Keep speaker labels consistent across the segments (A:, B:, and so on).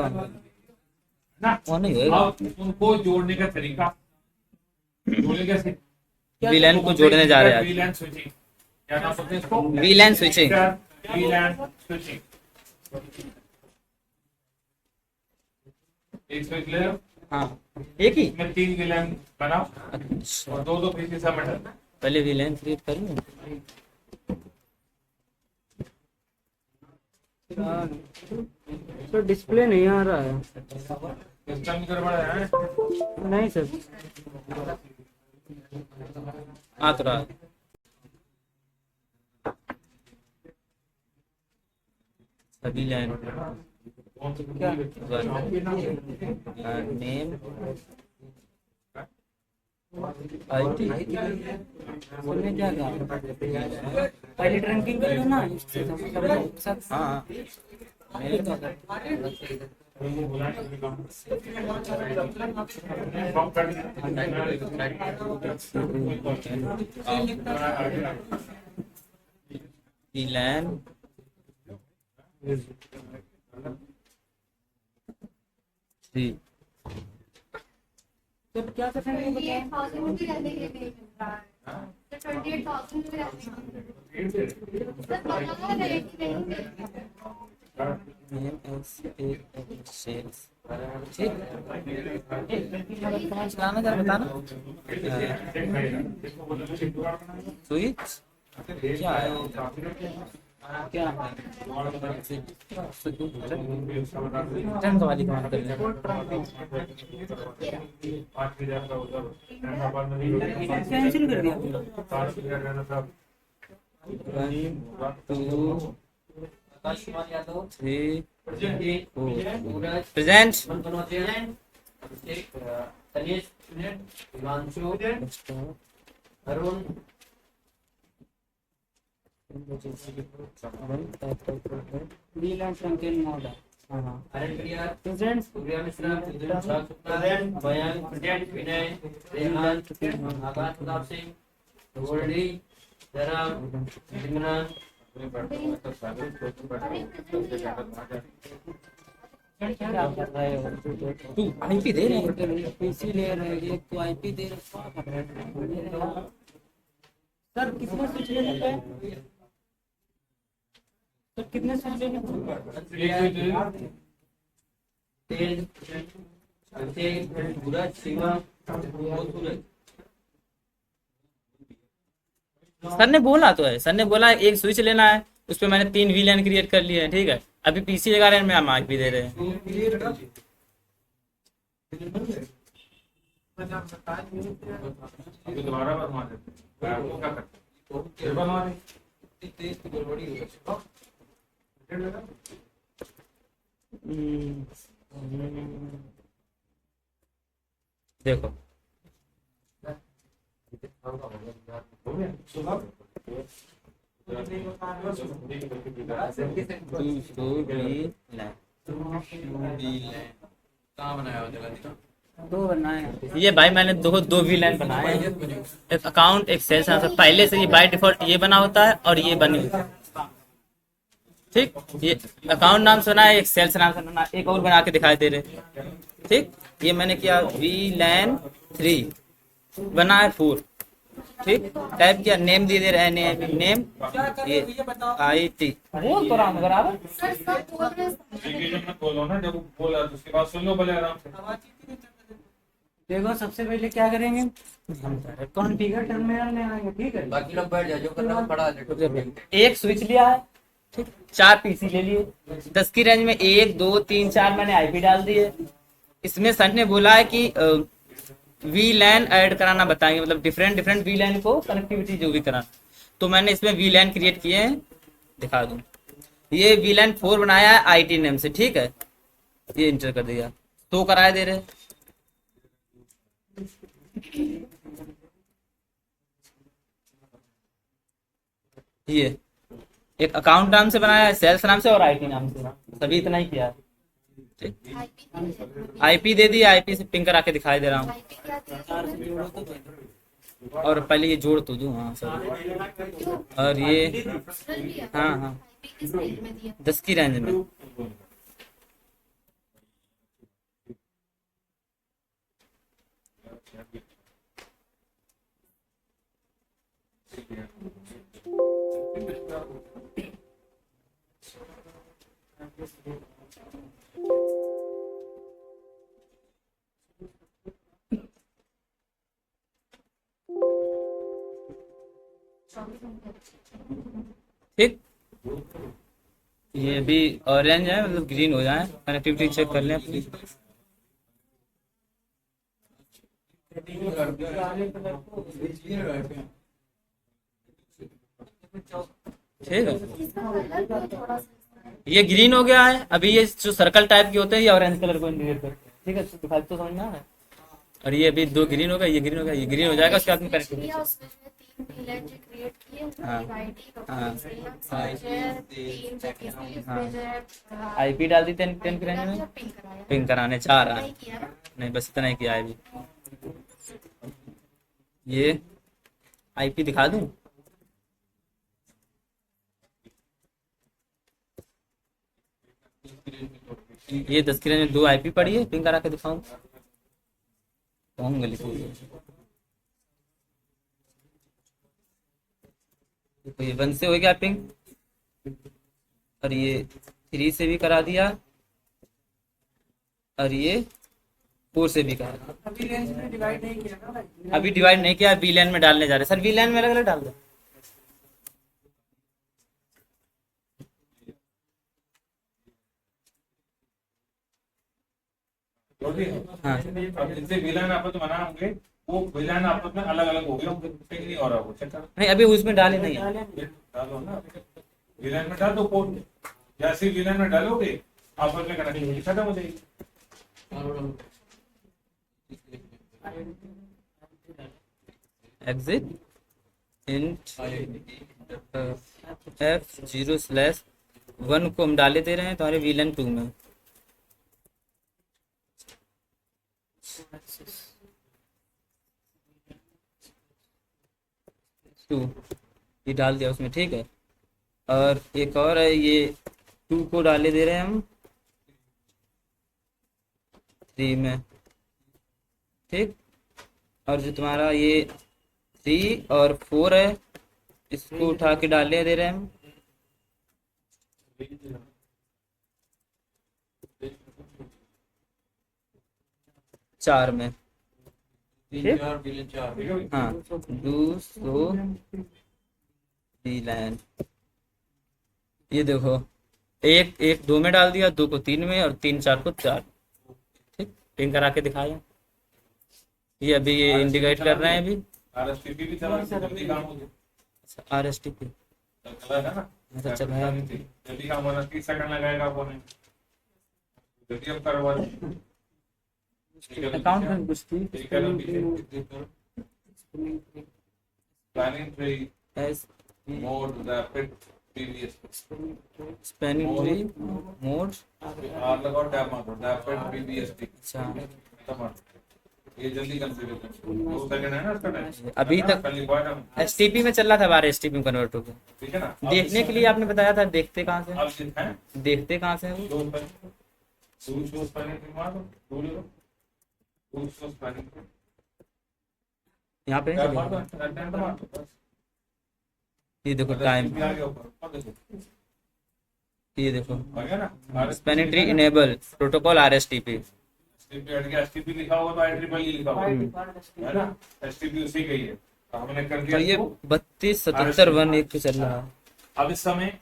A: ना।
B: वो नहीं होएगा।
A: अब उनको जोड़ने का तरीका जोड़ने कैसे,
B: वीलैन को जोड़ने जा रहे हैं आज।
A: वीलैन स्विचिंग, क्या नाम बोलते हैं इसको?
B: वीलैन स्विचिंग।
A: वीलैन स्विचिंग। एक स्विच ले लो,
B: हाँ एक ही।
A: इसमें 3 वीलैन बनाओ
B: अच्छा
A: और 2 पीसी सब मेटल।
B: पहले वीलैन क्रिएट कर लूं।
C: तो डिस्प्ले नहीं आ रहा है।
A: सिस्टम गड़बड़ है।
C: नहीं सर,
B: आ तो रहा है। सभी लाइन नेम आईटी
C: बोलने क्या कहा? पहले ड्रिंकिंग कर लो ना, इससे सब
B: हाँ वीलैन थ्री।
C: तो क्या कर रहे हैं बताएं?
D: 28,000 भी रहने के लिए मिल रहा है, तो 28,000 भी रहने के लिए सर बता रहे कि नहीं दे
B: सेल्स ठीक। चलाना जरा बताना स्विच क्या है, क्या है टर्न वाली कमांड कर लें।
C: कैंसिल कर दिया।
B: 1 2 3 प्रेजेंट।
C: अरुण वीलैन फ्रंकेन मोड क्या कर रहे हो?
B: तू आईपी दे रहे हैं।
C: पीसी ले रहे हैं, एक तो आईपी दे रहे हो, क्या कर रहे हो? सर कितने स्विच लेने का है? सर कितने स्विच लेने का
B: सर ने बोला तो है, सर ने बोला एक स्विच लेना है, उस पे मैंने 3 वीलैन क्रिएट कर लिए हैं। ठीक है अभी पीसी लगा रहे हैं, मैं मार्क भी दे रहे हैं।
A: अभी दोबारा बनवा देते हैं, वो क्या करते हैं? बनवा दें।
B: देखो
C: दो बनाए हैं।
B: ये भाई मैंने दो वीलैन बनाए हैं, एक अकाउंट एक सेल्स। पहले से ये बाय डिफॉल्ट ये बना होता है और ये बनी होती है। ठीक ये अकाउंट नाम से बना है, एक सेल्स नाम से बना है, एक और बना के दिखाई दे रहे। ठीक ये मैंने किया वीलैन 3 बना है 4। ठीक टाइप किया, नेम दे रहे हैं, नेम ये IT बोल तो रहा हूँ बराबर।
D: सर सब बोल रहे हैं।
A: जब मैं बोलो ना, जब बोला तो उसके बाद सुन लो भले आराम से।
C: देखो सबसे पहले क्या करेंगे, कॉन्फ़िगर टर्मिनल में आएंगे। ठीक है,
E: बाकी लोग बैठ जाओ, जो करना है पढ़ा ले।
B: एक स्विच लिया है, ठीक 4 पीसी ले लिए, 10 की रेंज में 1 2 3 4 मैंने आईपी डाल दिए। इसमें सर ने बोला है कि वीलैन ऐड कराना बताएंगे, मतलब डिफरेंट वीलैन को कनेक्टिविटी जो भी कराना। तो मैंने इसमें वीलैन क्रिएट किए हैं, दिखा दूं। ये वीलैन 4 बनाया है IT नेम से। ठीक है ये इंटर कर दिया तो कराए दे रहे। ये एक अकाउंट नाम से बनाया है, सेल्स नाम से और IT नाम से, सभी इतना ही किया है। आईपी दे दिया, आईपी से पिंग करा के दिखाई दे रहा हूँ।
D: आईपी क्या थी?
B: और पहले ये जोड़ तो दूं। हाँ सर और ये हाँ हाँ
D: आईपी किस रेंज में दिया?
B: 10 की रेंज में ठीक, ये भी ऑरेंज है, मतलब ग्रीन हो जाए। कनेक्टिविटी चेक कर लें प्लीज। ठीक है,
D: इसका कलर भी थोड़ा सा
B: ये ग्रीन हो गया है। अभी ये जो सर्कल टाइप के होते हैं ये ऑरेंज कलर को इंडिकेट करते हैं। ठीक है, तो दिखाई तो समझ में आ रहा है। और ये अभी दो ग्रीन हो गया, ये ग्रीन हो गया, ये ग्रीन हो जाएगा, उसके बाद में कनेक्टिविटी
D: किया, उसमें जो 3 विलेन जो क्रिएट किए,
B: हाँ।
D: आईडी
B: हाँ।
D: तीन जगह इसमें जो है
B: आईपी डाल दी 10 कराने में,
D: पिंक कराया
B: पिंग कराने 4
D: नहीं किया ना।
B: नहीं, बस इतना ही किया है अभी। ये आईपी दिखा दूं? ये 10 की रेंज में 2 आईपी पड़ी है, पिंग करा के दिखाऊं? होंगे लिखो। तो ये 1 से हो गया पिंग, और ये 3 से भी करा दिया, और ये 4 से भी करा।
C: अभी रेंज में डिवाइड नहीं किया ना भाई।
B: अभी डिवाइड नहीं किया, वीलैन में डालने जा रहे सर। वीलैन में अलग अलग डाल दो। हाँ,
A: अब जितने विलन आपस में बना होंगे वो विलन आपस में अलग अलग हो गए होंगे, पिंग नहीं हो रहा वो। चेक करो,
B: नहीं अभी उसमें डाले नहीं है।
A: डालो ना, विलन में डाल दो कोड। जैसे विलन में डालोगे आपस में कनेक्टिविटी खत्म हो जाएगी।
B: एग्जिट इंट F0/1 को हम डाले दे रहे हैं तुम्हारे वीलन 2 में। टू ये डाल दिया उसमें, ठीक है। और एक और है, ये 2 को डाले दे रहे हैं हम 3 में, ठीक। और जो तुम्हारा ये 3 और 4 है, इसको उठा के डाले दे रहे हैं हम 4 में, ठीक। हाँ, 200 वीलन। ये देखो, 1 2 में डाल दिया, 2 को 3 में, और 3 4 को 4, ठीक। पिंग करा के दिखाया। ये अभी ये इंडिकेट कर रहे हैं अभी।
A: आरएसटीपी भी चला, जल्दी काम हो गया।
B: आरएसटीपी
A: चला है ना,
B: अच्छा चला है।
A: जल्दी काम होना, 30 सेकंड लगाएगा फोन, जल्दी अब करवा
B: अकाउंट में कुछ थी।
A: Planning 3
B: S
A: mode rapid previous
B: spanning tree mode.
A: R लगाओ, टैब मारो, रैपिड प्रीवियस
B: अच्छा,
A: टमाटर। ये जल्दी कंसीडर करो, 2 सेकंड है ना इसका टाइम।
B: अभी तक
A: कल लिखवा था,
B: एसटीपी में चल रहा था, बार एसटीपी में कन्वर्ट हो गया।
A: ठीक है ना।
B: देखने के लिए आपने बताया था, देखते कहाँ से?
A: अब दिखाएं,
B: देखते कहाँ से हैं वो?
A: दो शोज प्लानिंग करवा दो, दो शोज प्लानिंग
B: यहाँ पे
A: टैब
B: नहीं
A: मार दो,
B: चलेगा।
A: टैब मार दो बस।
B: ये देखो टाइम,
A: आ गया ऊपर, अब देखो
B: ये देखो
A: आ गया ना।
B: Spanning tree enable protocol RSTP.
A: STP लिखा हुआ तो IEEE लिखा हुआ है ना, एसटीपी उसी का ही है। तो हमने कर दिया
B: और ये
A: इसको।
B: 327711 पे चल रहा है।
A: अब इस समय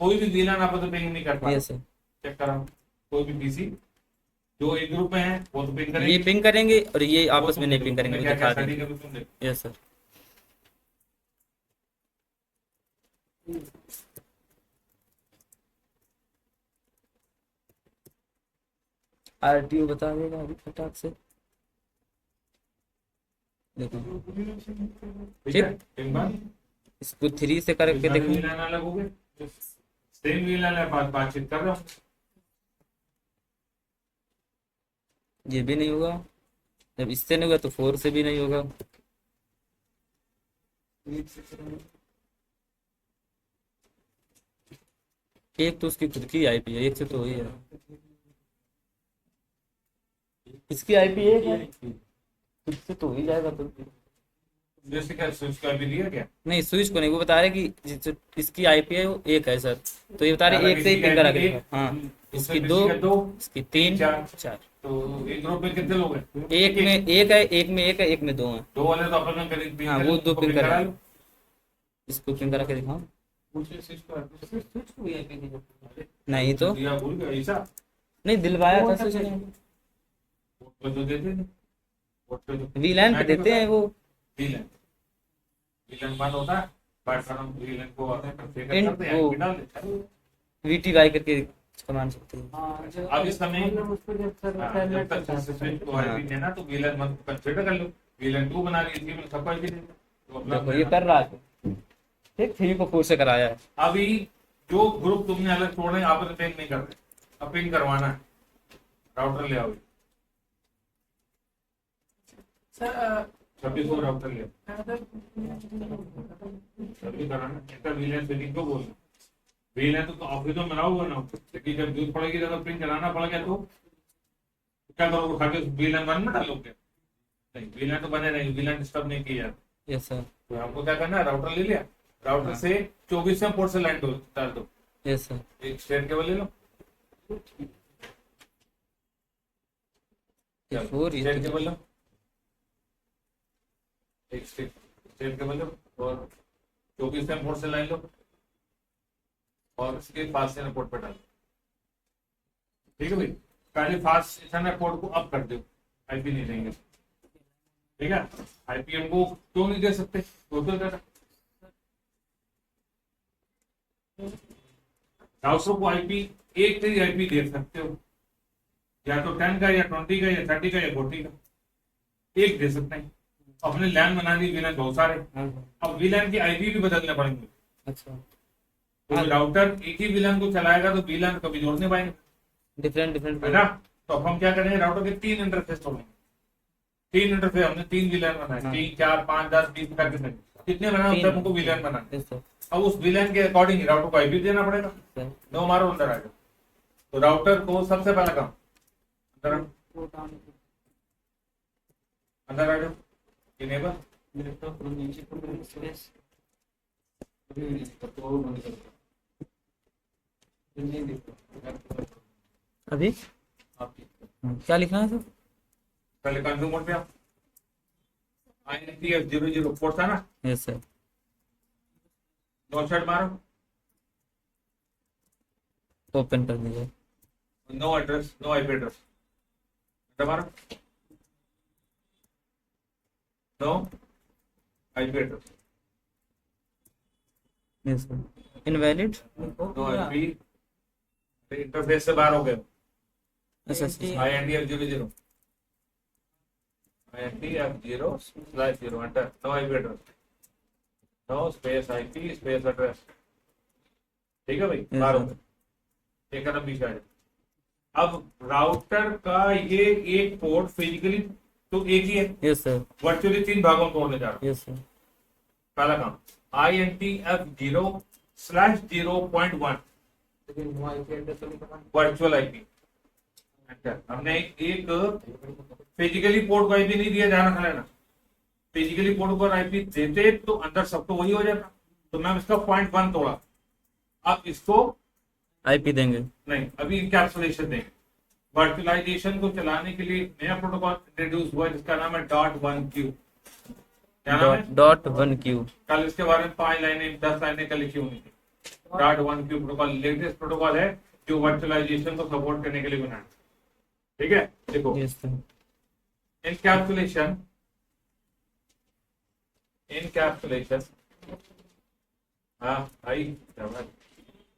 A: कोई भी वीलन आप तो पिंग नहीं कर पा,
B: यस सर,
A: चेक करा। कोई भी पीसी जो एक ग्रुप में है वो तो पिंग
B: ये
A: करेंगे,
B: पिंग करेंगे और ये आपस में नहीं पिंग करेंगे,
A: क्या
B: दिखा
A: क्या
B: देंगे।
A: सेटिंग तुम देखो।
B: Yes sir. आरटीओ बता देगा अभी फटाक से, देखो
A: ठीक है, पिंग बार
B: इसको 3 से करके देखो।
A: वीलन अलग हो गए, सेम वीलन है, बातचीत कर रहा हूँ।
B: ये भी नहीं होगा, जब इससे नहीं होगा तो 4 से भी नहीं होगा। एक तो उसकी खुद की आईपी है, एक से तो वही है। इसकी आईपी एक है, इससे तो ही जाएगा तो।
A: जैसे क्या स्विच का भी दिया क्या?
B: नहीं स्विच को नहीं, वो बता रहे कि जो इसकी आईपी है वो 1 है सर, तो ये बता रहे
A: अगर
B: एक से ही
A: किसी
B: पिन
A: का
B: करा
A: एक,
B: के। हाँ
A: दूसरे
B: इसकी
A: किसी
B: 2,
A: का 2,
B: इसकी 3
A: चार।
B: 4।
A: तो एक ग्रुप में कितने लोग हैं?
B: एक में 1 है, एक में 1 है, एक में 2 है।
A: 2 वाले तो अपन में करीब पिन
B: हाँ,
A: करें,
B: वो 2
A: उसको
B: पिन करा
A: लो।
B: इसको पिन करा के दिखाओ।
A: दूसरे स्विच को
C: स्विच को VIP दी जाती है।
B: नहीं तो
A: दिया भूल गया ऐसा।
B: नहीं दिलवाया था
C: वो
B: स्विच ने।
A: बोर्ड पे तो देते नहीं। बोर्ड पे तो
B: वीलैन पे देते हैं वो।
A: VLAN VLAN बंद होता है, प्लेटफॉर्म VLAन को कॉन्फ़िगर
B: इन-
A: करते हैं,
B: वो-
A: IP डाल देते हैं।
B: VTY करके कमांड सकते हैं।
C: हाँ, जो
A: अब इस समय
C: उस पे जब सर
A: हाँ,
C: requirement
A: जब तक
C: चलता है,
A: स्विच को
B: हाँ।
A: IP देना तो VLAN मत कंसीडर कर लो। VLAन 2 बना ली, इसकी में सबको IP दे दो। तो अपना
B: देखो ये कर रहा है ठीक, 3 को 4 से कराया है।
A: अभी जो ग्रुप तुमने अलग छोड़े आप पिन नहीं कर रहे, अब पिन करवाना है, राउटर ले आओ।
C: सर
A: 2600 राउटर ले आओ। सभी कराना इसका VLAN सेटिंग को बोलना। VLAन तो ऑफिस में बनाओ हुआ ना, लेकिन जब जरूरत पड़ेगी तो पिन चलाना पड़ेगा तो क्या करोगे? उठा के VLAन 1 में डालोगे? नहीं, VLAन तो बने नहीं, VLAन डिस्टर्ब नहीं किया।
B: Yes sir.
A: तो हमको क्या करना है, राउटर ले लिया, राउटर से 24 पोर्ट से लाइन डाल दो,
B: यस सर।
A: एक स्ट्रेट केबल ले लो, स्ट्रेट केबल लो, एक स्ट्रेट केबल लो और 24 पोर्ट से लाइन लो और इसके फास्ट इथरनेट पोर्ट पर डालो। ठीक है भाई, पहले फास्ट इथरनेट पोर्ट को अप कर दो, आईपी नहीं देंगे। ठीक है, आईपी हमको क्यों नहीं दे सकते? टोटल डाटा राउटर को आईपी एक से ही आईपी दे सकते हो, या तो 10 का या 20 का या 30 का या 40 का, एक दे सकते हैं। अपने लैन बना दी VLAN बहुत सारे, अब VLAN की आईपी भी बदलने पड़ेंगे।
B: अच्छा
A: तो राउटर एक ही VLAN को चलाएगा तो VLAN कभी जोड़ नहीं पाएंगे,
B: डिफरेंट
A: है ना? तो अब हम क्या करेंगे, राउटर के 3 इंटरफेस तोड़ेंगे। 3 इंटरफेस हमने 3 VLAN बनाए, 3 4 5 10 20 का कितने बनाए उतना हमको VLAN बनाना।
B: Yes sir.
A: अब उस VLAN के अकॉर्डिंग राउटर को आईपी देना पड़ेगा।
B: सर
A: नो मारो अंदर आ जाओ। तो राउटर को सबसे पहला काम अंदर आओ,
C: वो डाउन
A: अंदर आ जाओ, इनेबल
C: लैपटॉप नीचे को स्पेस
B: अभी क्या लिखना है सर?
A: पहले कंज्यूमर पे आओ, INTF 004 था ना,
B: यस सर।
A: नो शर्ट मारो,
B: ओपन कर दीजिए।
A: No address, no IP address, मारो, no IP address,
B: yes sir. Invalid.
A: No IP, interface से बाहर हो गए।
B: अच्छा अच्छा।
A: INTF 00 INTF 0/0 enter, no IP address, no space IP space address. ठीक है भाई, बाहर हो गए, एक कदम पीछे आ जाए। अब राउटर का ये एक पोर्ट फिजिकली तो एक ही है,
B: यस सर।
A: वर्चुअली 3 भागों में तोड़ने जा रहा हूं।
B: Yes sir.
A: पहला काम INTF 0/0.1 वर्चुअल आईपी एंटर। हमने एक फिजिकली पोर्ट को आईपी नहीं दिया, ध्यान रखना लेना। फिजिकली पोर्ट को आईपी देते तो अंदर सब तो वही हो जाता, तो मैं इसका 0.1 तोड़ा। अब इसको
B: आईपी देंगे।
A: नहीं, अभी इनकैप्सुलेशन देंगे। वर्चुअलाइजेशन को चलाने के लिए नया प्रोटोकॉल इंट्रोड्यूस हुआ है जिसका नाम है .1Q। क्या नाम है?
B: .1Q।
A: कल इसके बारे में 5 लाइनें 10 लाइनें कल लिखी होनी थी। .1Q प्रोटोकॉल लेटेस्ट प्रोटोकॉल है जो वर्चुअलाइजेशन को सपोर्ट करने के लिए बनाया। ठीक है, देखो
B: यस सर।
A: इनकैप्सुलेशन हाँ आई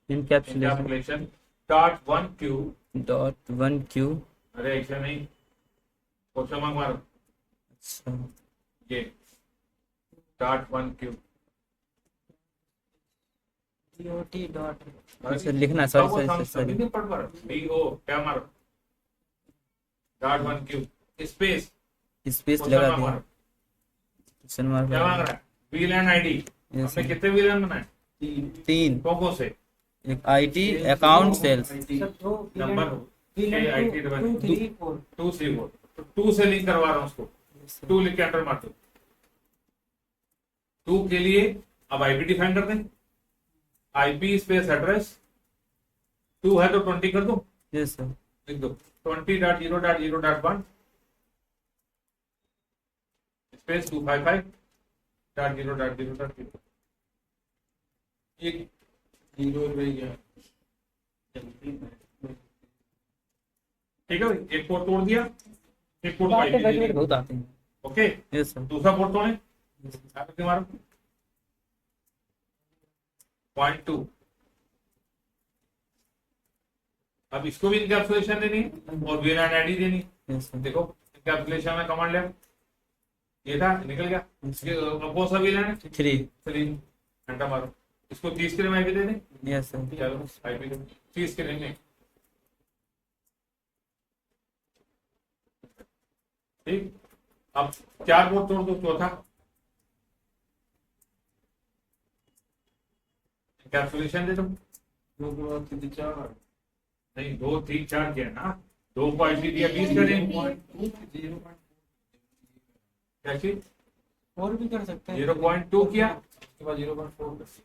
B: इनकैप्सुलेशन
A: इनकैप्सुलेशन .1Q।
B: .1Q।
A: अरे ऐसा नहीं, क्वेश्चन मार्क मारो,
B: अच्छा
A: ये .1Q।
C: DOT डॉट
B: सर लिखना, सॉरी सॉरी सॉरी।
A: DO क्या मारो, .1Q स्पेस
B: स्पेस
A: क्वेश्चन
B: लगा
A: मार्क
B: दिया।
A: मारो।
B: क्वेश्चन मार्क
A: क्या मांग रहा है? VLAN ID।
B: Yes,
A: हमने
B: sir.
A: कितने VLAN बनाए?
B: 3।
A: कौन से?
B: एक आईटी अकाउंट सेल्स।
C: सर दो
A: नंबर
C: VLAN
A: IT
C: 2 3 4
A: 2 3 4 तो 2 से लिंक करवा रहा हूँ उसको। 2 लिख के एंटर मार दो। 2 के लिए अब आईपी डिफाइन कर दें, आईपी स्पेस एड्रेस 2 है तो 20 कर दो,
B: यस सर।
A: लिख दो 20.0.0.1 स्पेस 255.0.0.0। एक जीरो रह गया, ठीक है भाई, एक पोर्ट तोड़ दिया, एक पोर्ट
B: बातें
A: आईपी दे
B: बैठ
A: दी।
B: बहुत आते हैं।
A: Okay,
B: yes sir.
A: दूसरा पोर्ट तोड़े, आगे मारो 0.2। अब इसको भी इनकैप्सुलेशन देनी है और वीएलएन आईडी देनी है।
B: Yes sir.
A: देखो इनकैप्सुलेशन में कमांड लिया, ये था निकल गया। इसके अब कौन सा वीएलएन है?
B: 3।
A: 3, घंटा मारो। इसको 30 के लिए आईपी दे दें,
B: यस सर।
A: चलो आईपी 30 के लिए, ठीक। अब 4 पोर्ट तोड़ दो, चौथा कैलकुलेशन दे दो। 2 को 3 4 नहीं, 2 3 4 किया ना, 2 को आईपी दिया 20 करें, क्या चीज
C: और भी कर सकते हैं।
A: 0.2 किया, उसके बाद 0.4 कर दिया।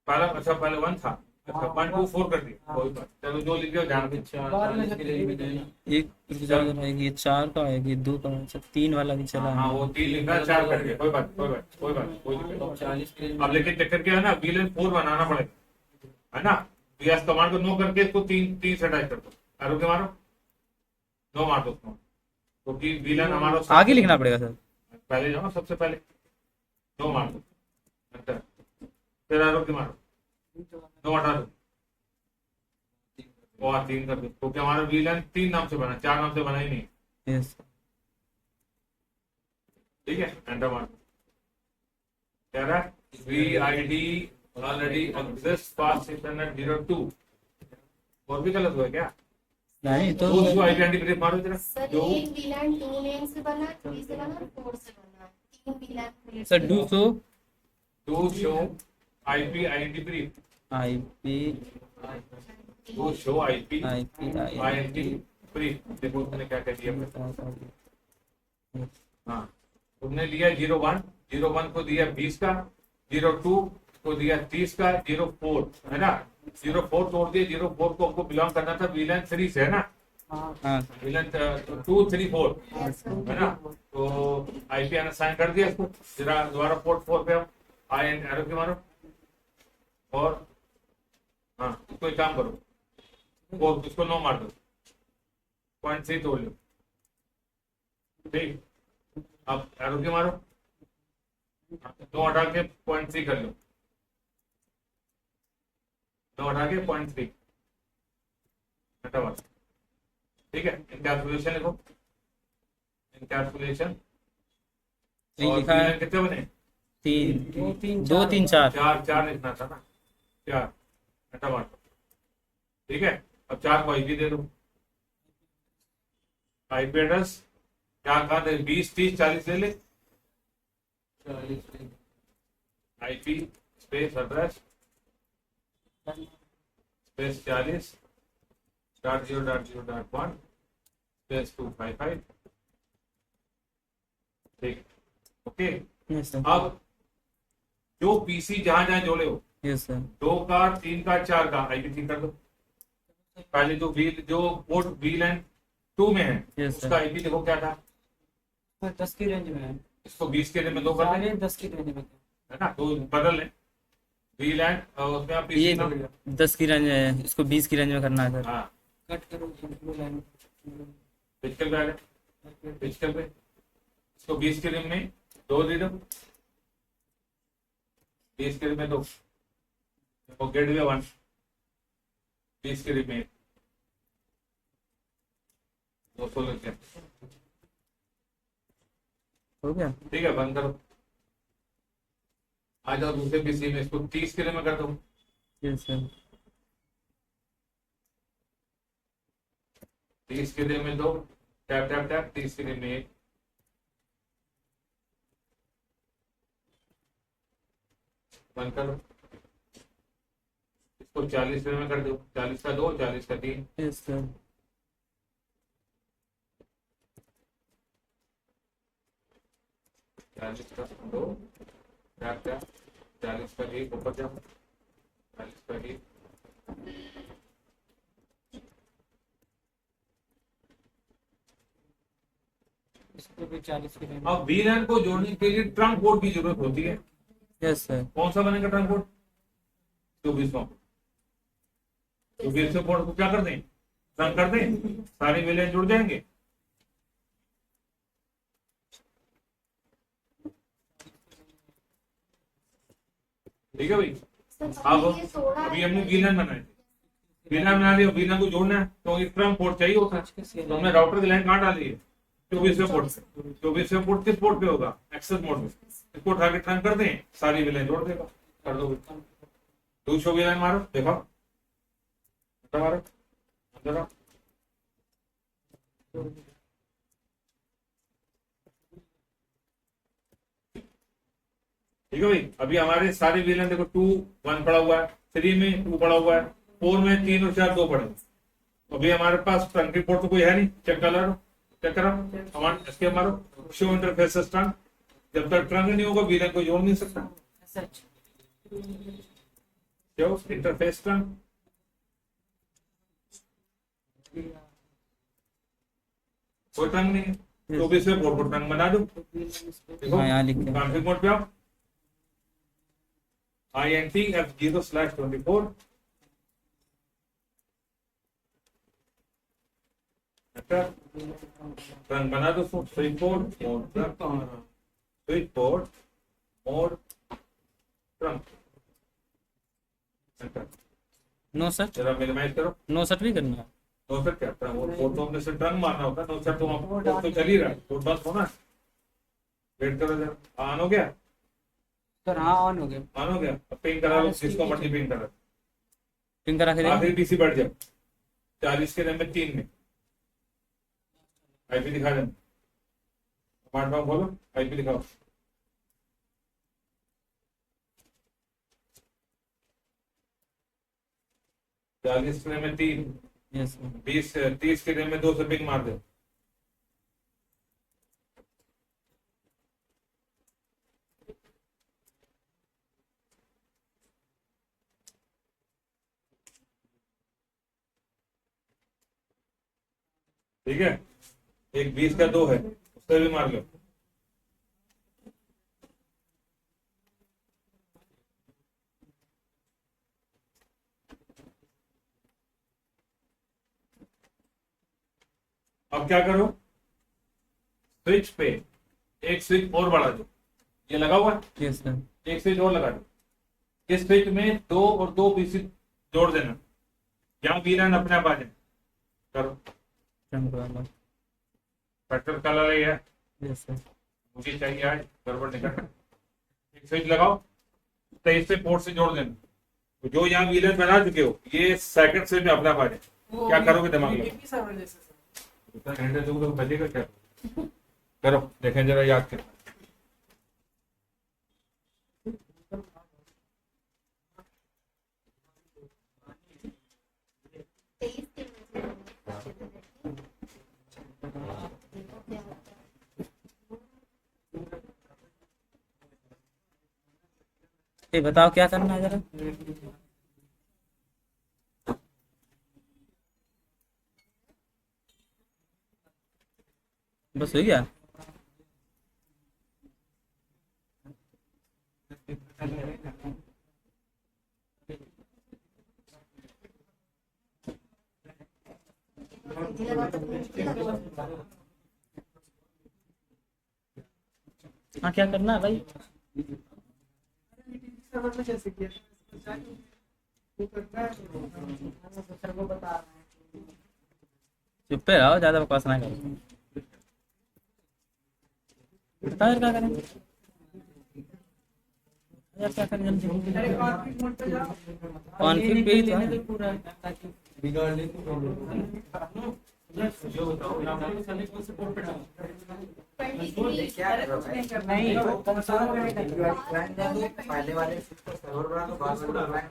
A: पहला अच्छा पहले 1 था, अच्छा 1.24 कर दिया, कोई बात। चलो जो लिख दिया ध्यान से।
C: बाद में इसके लिए भी देना।
B: एक आएगी, 4 का आएगी, 2 का आएगी, 3 वाला भी चला
A: हाँ वो 3 लिखा, 4 कर दिया, कोई बात कोई बात कोई बात कोई दिक्कत।
C: 40 के लिए
A: अब लेकिन चक्कर क्या है ना, वीलन 4 बनाना पड़ेगा, है ना। वीएस कमांड को नो करके इसको 3 से अटैच कर दो, एरो के मारो, नो मार दो उसको, क्योंकि वीलन हमारा
B: आगे लिखना पड़ेगा सर।
A: पहले जाओ, सबसे पहले नो मार दो, एंटर, फिर एरो के मारो, नो हटा दो और 3 कर दो, क्योंकि हमारा वीलन 3 नाम से बना, 4 नाम से बना ही नहीं।
B: यस।
A: ठीक है, एंटर मार दो। कह रहा है VID ऑलरेडी एग्जिस्ट पास 602, और भी गलत हुआ क्या?
B: नहीं तो
A: दो आइडेंटिटी मारो जरा,
D: सर
A: जो
D: एक विलन 2 नेम से बना, 3 से बना और 4 से बना, 3 VLAN.
B: Sir do so
A: to show IP identity,
B: IP
A: to show IP
B: IP
A: identity. देखो तुमने क्या कह दिया, हाँ तुमने लिया 01 को दिया 20 का, 02 को दिया 30 का, 04 है ना, 04 तोड़ दिया, 04 को हमको बिलोंग करना था विलन 3 से, है ना,
B: हाँ
A: विलन 2 3 4
D: Yes, sir.
A: है ना। तो आईपी असाइन कर दिया इसको, जरा दोबारा पोर्ट 4 पे आई एंड एरो के मारो, और हाँ इसको एक काम करो, और इसको 9 मार दो, 0.3 तोड़ लो, ठीक। अब एरो के मारो, 9 हटा के 0.3 कर लो, 9 हटा के 0.3 हटा मारो, ठीक है। इनकैप्सुलेशन लिखो, इनकैप्सुलेशन, और
B: लिखा है।
A: विलन कितने बने?
B: 3 2 3 4।
A: 4 लिखना था ना, 4 हटा मार दो, ठीक है। अब 4 को आईपी दे दो, आईपी एड्रेस क्या कहा था, 20 30 40 ले ले, IP space address space 40.0.0.1 space 255, ठीक, ओके।
B: Yes sir.
A: अब जो पीसी जहां जहां जोड़े हो,
B: यस सर।
A: 2 का 3 का 4 का आईपी 3 कर दो। पहले जो पोर्ट VLAN 2 में है,
B: Yes,
A: उसका आईपी देखो क्या था,
C: 10 की रेंज में है,
A: इसको 20 के में 2 कर दें,
C: 10 की रेंज में।
A: है ना, तो बदल लें VLAN और उसमें आप
B: ये
A: PC
B: 10 की रेंज है, इसको 20 की रेंज में करना है सर।
A: हाँ
C: कट करो ब्लू लाइन।
A: फिजिकल पे आ गए, फिजिकल पे इसको 20 के रिम में 2 दे दो, 20 के रिम में 2, गेटवे 1 20 के रिम में 200 लग गया,
B: हो गया।
A: ठीक है। बंद करो, आ जाओ दूसरे पीसी में, इसको 30 के लिए में कर दो,
B: यस सर।
A: 30 के लिए में 2, टैप टैप टैप, 30 के लिए में 1, बंद करो, इसको 40 के लिए में कर दो, 40 का 2 40 का 3,
B: यस सर।
A: 40 का 2 क्या 40 का 1 ऊपर जाओ, 40 का 1
C: इसको भी 40 की रेंज।
A: अब वीलन को जोड़ने के लिए ट्रंक बोर्ड की जरूरत होती है।
B: Yes sir.
A: कौन सा बनेगा ट्रंक बोर्ड? 24वां। 24वें बोर्ड को क्या कर दें, ट्रंक कर दें, सारे वीलन जुड़ जाएंगे। ठीक है भाई। अब अभी हमने वीलन बनाए थे, वीलन बना लिया, वीलन को जोड़ना है तो एक ट्रंक बोर्ड चाहिए होता है, तो हमने राउटर की लाइन कहाँ डाली है? 24वें पोर्ट पे। 24वें पोर्ट किस पोर्ट पे होगा? एक्सेस मोड में। इसको उठा के ट्रंक कर दें, सारी वीलन जोड़ देगा। कर दो, दूसरा वीलन मारो, देखो मारो, अंदर आओ। ठीक है भाई। अभी हमारे सारे वीलन देखो 2 1 पड़ा हुआ है, 3 में 2 पड़ा हुआ है, 4 में 3 और 4 2 पड़े हुए। अभी हमारे पास ट्रंक पोर्ट तो कोई है नहीं, चेक कर लो, चेक करो, हमारे इसके मारो शो इंटरफेसेस ट्रंक। जब तक ट्रंक नहीं होगा वीलन को जोड़ नहीं सकता। शो इंटरफेस ट्रंक, कोई ट्रंक नहीं है, 24वें पोर्ट पर ट्रंक बना दो। देखो
B: हाँ, यहाँ लिखे हैं।
A: कॉन्फ़िग मोड पे आओ, INT F0/24 ट्रंक बना दो। Switch port mode trunk, switch port mode trunk.
B: No sir,
A: जरा मिनिमाइज करो।
B: नो सर भी करना है।
A: नो सर क्या ट्रंक, वो पोर्ट तो हमने से ट्रंक मारना होता है। नो सर तो पोर्ट तो चल ही रहा है, पोर्ट बस होना। वेट करो जरा, ऑन हो गया?
C: सर हाँ ऑन हो गया।
A: ऑन हो गया। अब पिंग करा लो, जिसको मर्जी पिंग करा।
B: पिन करा के देखो।
A: आखिरी पीसी बढ़ जाओ, 40 के रैम में 3 में आईपी दिखा देना। स्मार्टफोन खोलो, आईपी दिखाओ। चालीस के रैम में 3,
B: यस सर।
A: 30 के रैम में 2 से पिंग मार दो। ठीक है, एक 20 का 2 है, उससे भी मार लो। अब क्या करो, स्विच पे एक स्विच और बढ़ा दो। ये लगा हुआ है,
B: यस सर।
A: एक स्विच और लगा दो। इस स्विच में 2 और 2 पीसी जोड़ देना, यहाँ वीलन अपने आप आ जाए। करो,
B: ट्रंक वाला।
A: पेट्रोल कलर ही है,
B: यस सर।
A: मुझे चाहिए आज, गड़बड़ निकल। एक स्विच लगाओ, 23 से पोर्ट से जोड़ देना। तो जो यहाँ वीलन बना चुके हो, ये सेकंड स्विच में अपने आप आ जाए। क्या करोगे दिमाग में? इतना घंटे तो बजेगा क्या? करो, देखें जरा याद कर।
B: ये बताओ क्या करना है जरा। बस हो गया। हाँ, क्या करना है भाई? चुप पे रहो, ज्यादा बकवास ना करो। बताओ यार क्या करें, यार क्या करें जल्दी। कॉन्फिग पे ही तो है।
E: पहले वाले सर्वर बना तो बाद में डालना है।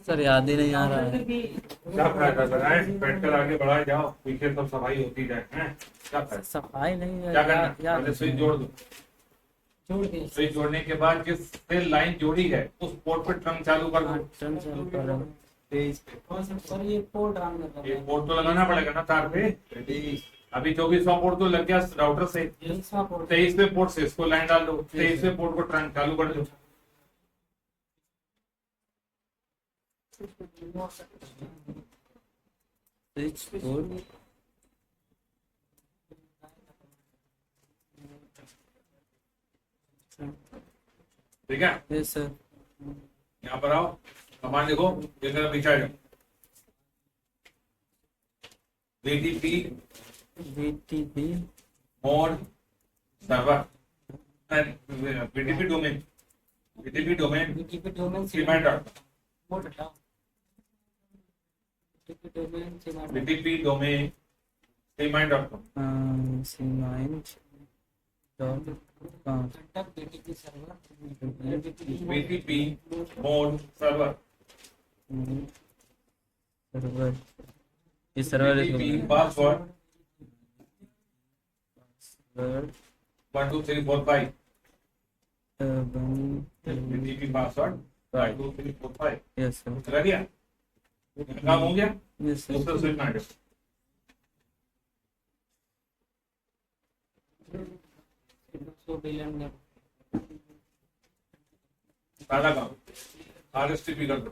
B: सर याद ही नहीं आ रहा है।
A: क्या फायदा बनाए, बैठकर आगे बढ़ाए जाओ, पीछे सब सफाई होती जाए हैं, क्या फायदा।
B: सफाई नहीं है,
A: क्या करना,
B: याद
A: पहले स्विच जोड़ दो।
C: जोड़ दिए
A: स्विच जोड़ने के बाद जिससे लाइन जोड़ी है उस पोर्ट पे ट्रंक चालू कर दो।
B: टर्न चालू कर रहा हूँ।
C: और ये पोर्ट ऑन कर
A: ये
C: रहा
A: पोर्ट तो लगाना पड़ेगा ना तार पे। अभी 24वां पोर्ट तो लग गया राउटर से,
C: है 23वां पोर्ट
A: 23वें पोर्ट से इसको लाइन डाल दो, 23वें पोर्ट को ट्रंक चालू कर दो।
B: स्विच बोर्ड
A: ठीक है,
B: यस सर।
A: यहाँ पर आओ, कमांड लिखो, ये मेरा पीछे आ जाओ। VTP
B: VTP
A: mode server, VTP domain, VTP domain
C: VTP domain
A: cement dot,
C: mode हटाओ बीटीपी डोमेन सीमा
A: VTP domain cement dot com.
B: Cement dot com.
C: कंटक VTP server
A: VTP mode server,
B: server, ये server
A: VTP password
B: server
A: 1 2 3 4 5, VTP password 1 2 3 4 5
B: yes sir.
A: लग गया, काम हो गया।
B: Yes sir.
A: दूसरा स्विच मार दो।
C: बिलियन
A: पहला काम आरएसटीपी कर दो,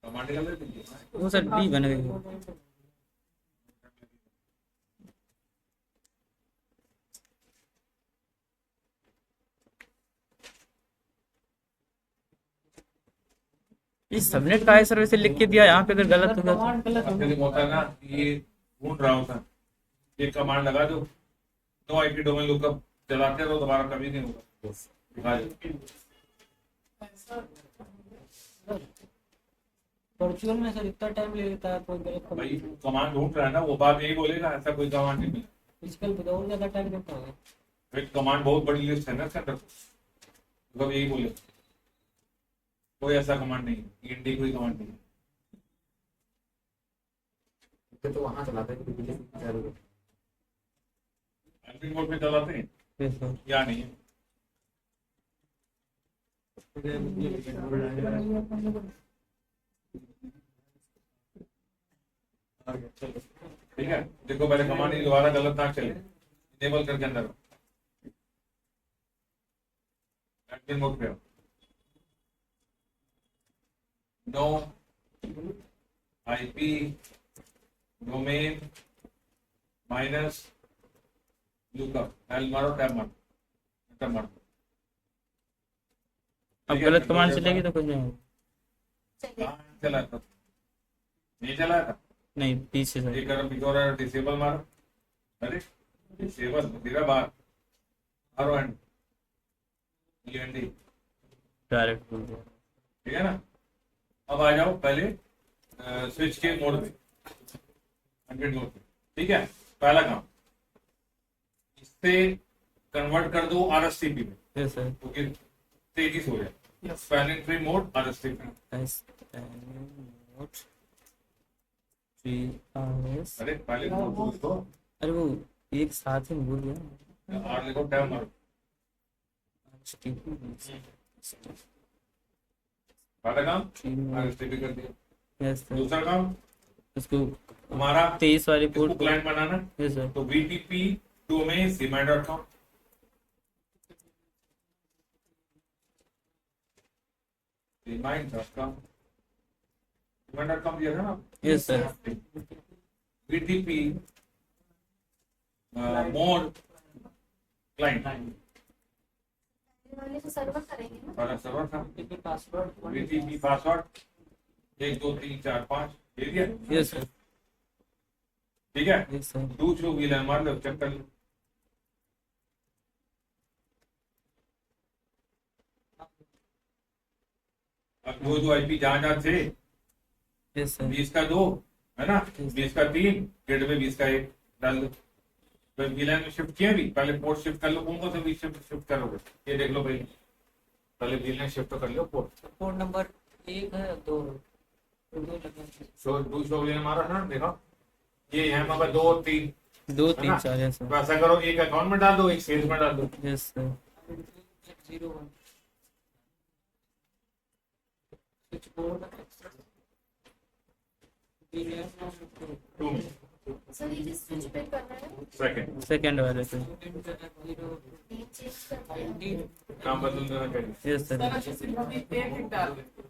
A: कमांड निकाल दीजिए।
B: वो सर डी बन गई। इस सबनेट का है सर, वैसे लिख के दिया, यहाँ पे अगर गलत होगा
C: कमांड गलत
A: अब जब होता है ना, ये ढूंढ रहा होता, ये कमांड लगा दो, नो आईपी डोमेन लुकअप चलाते रहो, दोबारा कभी नहीं होगा। दिखा दो।
C: वर्चुअल में सर इतना टाइम ले लेता है कोई गलत
A: भाई कमांड ढूंढ रहा है ना, वो बात यही बोलेगा, ऐसा कोई कमांड नहीं मिला।
C: फिजिकल पे और ज्यादा टाइम लगता होगा
A: एक कमांड बहुत बड़ी लिस्ट है ना इसके अंदर, मतलब यही बोले, कोई ऐसा कमांड नहीं है, इंडी कोई कमांड नहीं है।
E: तो वहां चलाते हैं बिजली चालू है।
A: एडमिन मोड पे चलाते हैं
B: यस सर।
A: या नहीं है। ठीक है, देखो पहले कमांड ही दोबारा गलत ना चले, इनेबल करके अंदर एडमिन मोड पे no IP domain minus lookup, L मारो, टैब मारो, एंटर मारो।
B: अब गलत कमांड चलेगी तो कुछ नहीं होगा।
A: कहाँ चला था, नहीं चला था,
B: नहीं पीछे सर।
A: ये करो पीछे डिसेबल मारो, अरे डिसेबल तेरा बात मारो एंड यूएनडी,
B: डायरेक्ट बोल दिया।
A: ठीक है ना। अब आ जाओ पहले स्विच के मोड पे, 100 मोड पे। ठीक है, पहला काम इससे कन्वर्ट कर दो आरएसटीपी में,
B: यस सर।
A: क्योंकि तेजी से हो जाए। Spanning tree mode RSTP,
B: note 3 hours.
A: अरे पहले मोड तो
B: अरे वो एक साथ ही भूल गया।
A: आर लिखो, टैब मारो, पहला काम आरएसटीपी कर दिया।
B: Yes sir.
A: दूसरा काम
B: उसको
A: हमारा
B: 23 वाली
A: इसको
B: पोर्ट
A: क्लाइंट बनाना,
B: यस सर।
A: तो बीटीपी डोमेन सीमा.com, सीमा.com, सीमा.com दिया था ना,
B: yes sir.
A: BTP mode client
D: वाले से सर्वर करेंगे ना।
A: वाला सर्वर था,
C: बीटीपी पासवर्ड
A: बीटीपी पासवर्ड 1 2 3 4 5 दे दिया।
B: Yes sir.
A: ठीक है,
B: यस सर।
A: दूसरों की लाइन मार लो, चेक कर लो। अब जो आईपी जहां जहां थे
B: यस सर।
A: 20 का 2, है ना, 20 का 3, गेटवे 20 का 1 डाल दो। तो वीलैन में शिफ्ट किया भी, पहले पोर्ट शिफ्ट कर लो, कौन कौन से भी शिफ्ट करोगे ये देख लो भाई, पहले वीलैन शिफ्ट तो कर लो पोर्ट।
C: पोर्ट नंबर 1 है 2 लगे।
A: शो दूसरा वीलैन हमारा ना, देखो ये है हमारा 2 और 3,
B: 2
A: है
B: 3
A: ना?
B: 4 यस
A: तो
B: सर,
A: ऐसा करो, एक अकाउंट में डाल दो, एक सेल्स में डाल दो।
B: Yes sir.
C: 01 switch board
A: two में
D: सर ये स्विच पे करना है,
A: सेकंड
B: सेकंड वाले पे,
D: नेम चेंज करना है।
A: नाम बदल देना चाहिए।
B: Yes sir.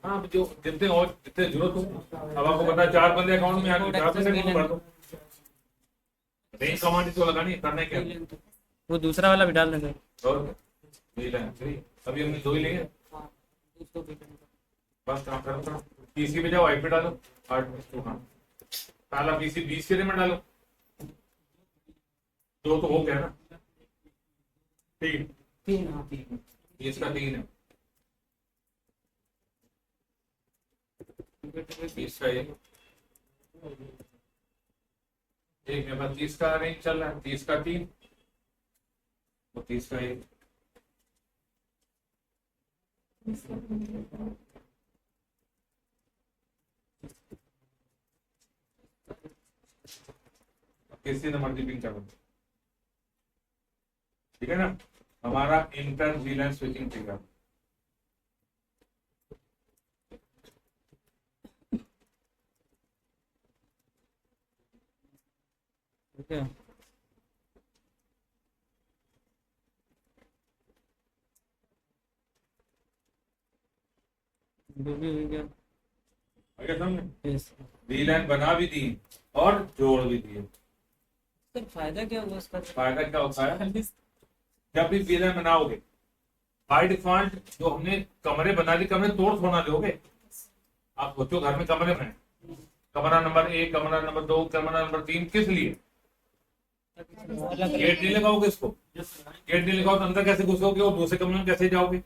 A: हाँ, जो जितने और जितने जरूरत हो, अब आपको पता है 4 बंदे अकाउंट में आ गए, 4 बंदे को भर दो। नहीं कमांड तो लगानी है, करना है क्या?
B: वो दूसरा वाला भी डाल देंगे।
A: और वीलैन 3 अभी हमने 2 ही लिए, बस काम करो। पीसी में जाओ, आईपी डालो 8 हाँ, पहला पीसी 20 के में डालो, 2 तो हो गया ना, ठीक है, 20 का 3 है, 20 का 1 मेरे पास 30 का रेंज चल रहा है, 30 का 3 और 30 का 1। किसी नंबर की पिंग करो, ठीक है ना, हमारा इंटर वीलैन स्विचिंग फिगर।
B: ठीक है, वो भी हो गया।
A: आगे समझे,
B: यस
A: वीलैन बना भी दी और जोड़ भी दिए।
C: सर फायदा क्या हुआ इसका?
A: फायदा क्या होता है, जब भी वीलैन बनाओगे बाय डिफॉल्ट जो हमने कमरे बना दी, कमरे तोड़ थोड़ा दोगे। आप सोचो घर में कमरे में कमरा नंबर 1, कमरा नंबर 2, कमरा नंबर 3, किस लिए? गेट नहीं लगाओगे इसको, गेट नहीं लगाओ तो अंदर कैसे घुसोगे और दूसरे कमरे में कैसे जाओगे?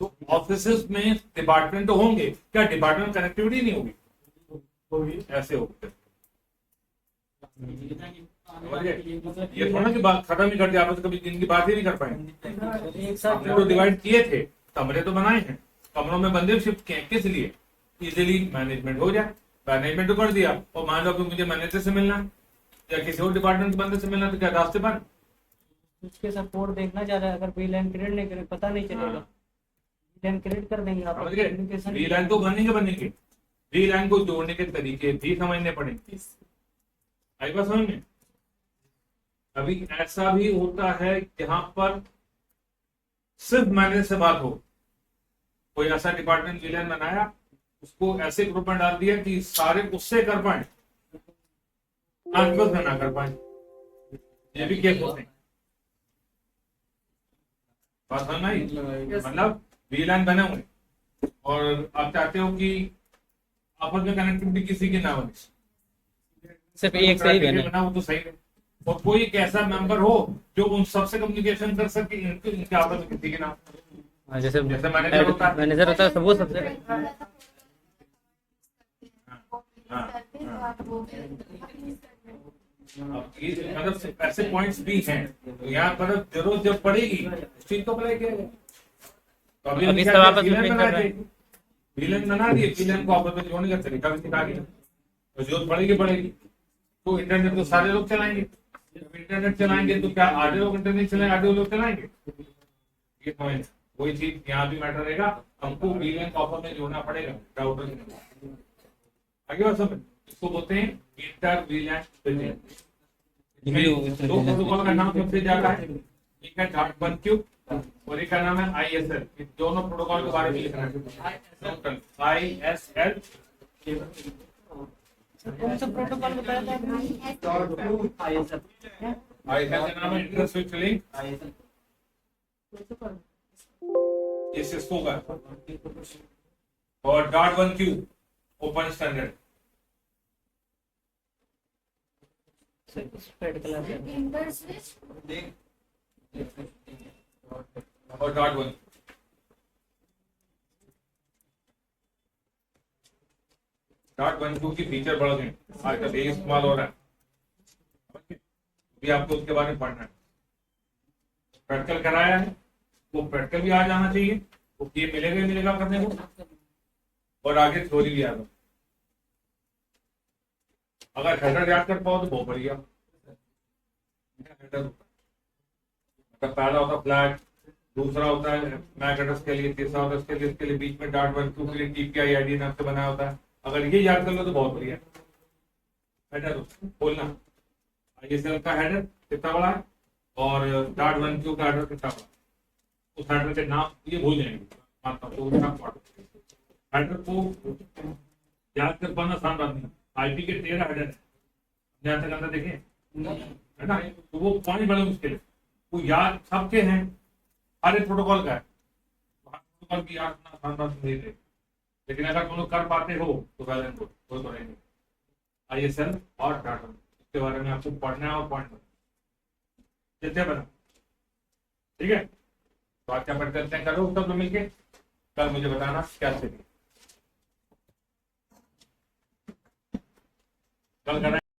A: तो ऑफिस में डिपार्टमेंट तो होंगे, क्या डिपार्टमेंट कनेक्टिविटी नहीं होगी? ऐसे होगी। ये थोड़ा कि बात खत्म ही कर दिया, आप तो कभी इनकी बात ही नहीं कर पाएंगे।
C: एक साथ
A: हमने तो डिवाइड किए थे, कमरे तो बनाए हैं, कमरों में बंदे शिफ्ट किए, किस लिए? इजीली मैनेजमेंट हो जाए। मैनेजमेंट तो कर दिया, और मान लो कि मुझे मैनेजर से मिलना है या किसी और डिपार्टमेंट के बंदे से मिलना, तो क्या रास्ते बंद?
C: उसके सपोर्ट देखना चाह रहा है, अगर वीलैन क्रिएट नहीं करे पता नहीं चलेगा। वीलैन क्रिएट कर देंगे आप,
A: समझ गए?
C: कम्युनिकेशन
A: वीलैन तो बनेंगे, वीलैन को जोड़ने के तरीके भी समझने पड़ेंगे। आई बात समझ में? अभी ऐसा भी होता है जहां पर सिर्फ मैनेजर से बात हो, कोई ऐसा डिपार्टमेंट वीलैन बनाया, उसको ऐसे ग्रुप में डाल दिया कि सारे उससे कर पाए, आपस में ना कर पाए। ये भी केस होते हैं। बात समझ में आई? मतलब वीलैन बने हुए और आप चाहते हो कि आपस में कनेक्टिविटी किसी की ना बने,
B: सिर्फ एक से ही बने।
A: बना हो तो सही है, और कोई एक ऐसा मेंबर हो जो उन सबसे कम्युनिकेशन कर सके, इनके आपस में किसी के नाम,
B: हाँ, जैसे
A: जैसे मैनेजर होता है।
B: मैनेजर होता है, सब वो सबसे
A: अब ये मतलब ऐसे पॉइंट्स भी हैं, तो यहाँ पर जरूरत जब पड़ेगी उस चीज को अप्लाई किया जाए। तो
B: अभी
A: हमने
B: सब
A: क्या
B: आपस
A: किया?
B: में
A: विलन
B: कर
A: बना
B: रहे
A: दिए, विलन बना दिए, विलन को आपस में जोड़ने का तरीका भी सिखा दिया। तो जरूरत पड़ेगी। तो इंटरनेट तो सारे लोग चलाएंगे, जब इंटरनेट चलाएंगे तो क्या आधे लोग इंटरनेट चलाएंगे, आधे लोग चलाएंगे? ये पॉइंट, वही चीज यहाँ भी मैटर रहेगा, हमको विलन को आपस में जोड़ना पड़ेगा। राउटर में आगे बात समझ, इसको बोलते हैं इंटर विलन स्विचिंग। दो प्रोटोकॉल का नाम सबसे ज्यादा है, एक है .1Q और एक का नाम है ISL। इन दोनों प्रोटोकॉल के बारे में लिखना है। ISL
C: कौन सा प्रोटोकॉल बताया था आपने?
A: ISL का नाम है इंटर स्विच लिंक, ये सिस्को का। और .1Q open standard
C: red colour से
D: इंटर स्विच
A: और .1। .12 की फीचर बढ़ गए, आजकल यही इस्तेमाल हो रहा है, भी आपको उसके बारे में पढ़ना है। प्रैक्टिकल कराया है, वो प्रैक्टिकल भी आ जाना चाहिए, वो ये मिलेगा ही मिलेगा करने को, और आगे थ्योरी भी आएगा। अगर हेडर याद कर पाओ तो बहुत बढ़िया। हेडर मतलब पहला होता फ्लैग, दूसरा होता है मैक एड्रेस के लिए, तीसरा होता है इसके लिए, इसके लिए बीच में .12 के लिए TPI ID नाम से बनाया होता है। अगर ये याद कर लो तो बहुत बढ़िया। हेडर बोलना ISL का हेडर कितना बड़ा है और .12 का हेडर कितना बड़ा, उस हेडर के नाम ये भूल जाएंगे, मानता हूँ। तो हेडर को याद कर पाना आसान बात नहीं। IP के 13 हेडर है, यहाँ तक अंदर देखें है ना, तो वो पॉइंट बड़े मुश्किल है, वो याद सबके हैं, हर एक प्रोटोकॉल का है, प्रोटोकॉल की याद करना आसान बात नहीं है। लेकिन अगर तुम लोग कर पाते हो तो वेल एंड गुड, कोई तो नहीं। ISL और डाटा इसके बारे में आपको पढ़ना है और पॉइंट जितने बना, ठीक है। तो आज क्या पढ़ करते हैं, करो सब लोग मिलके, कल मुझे बताना क्या स्थिति, कल करना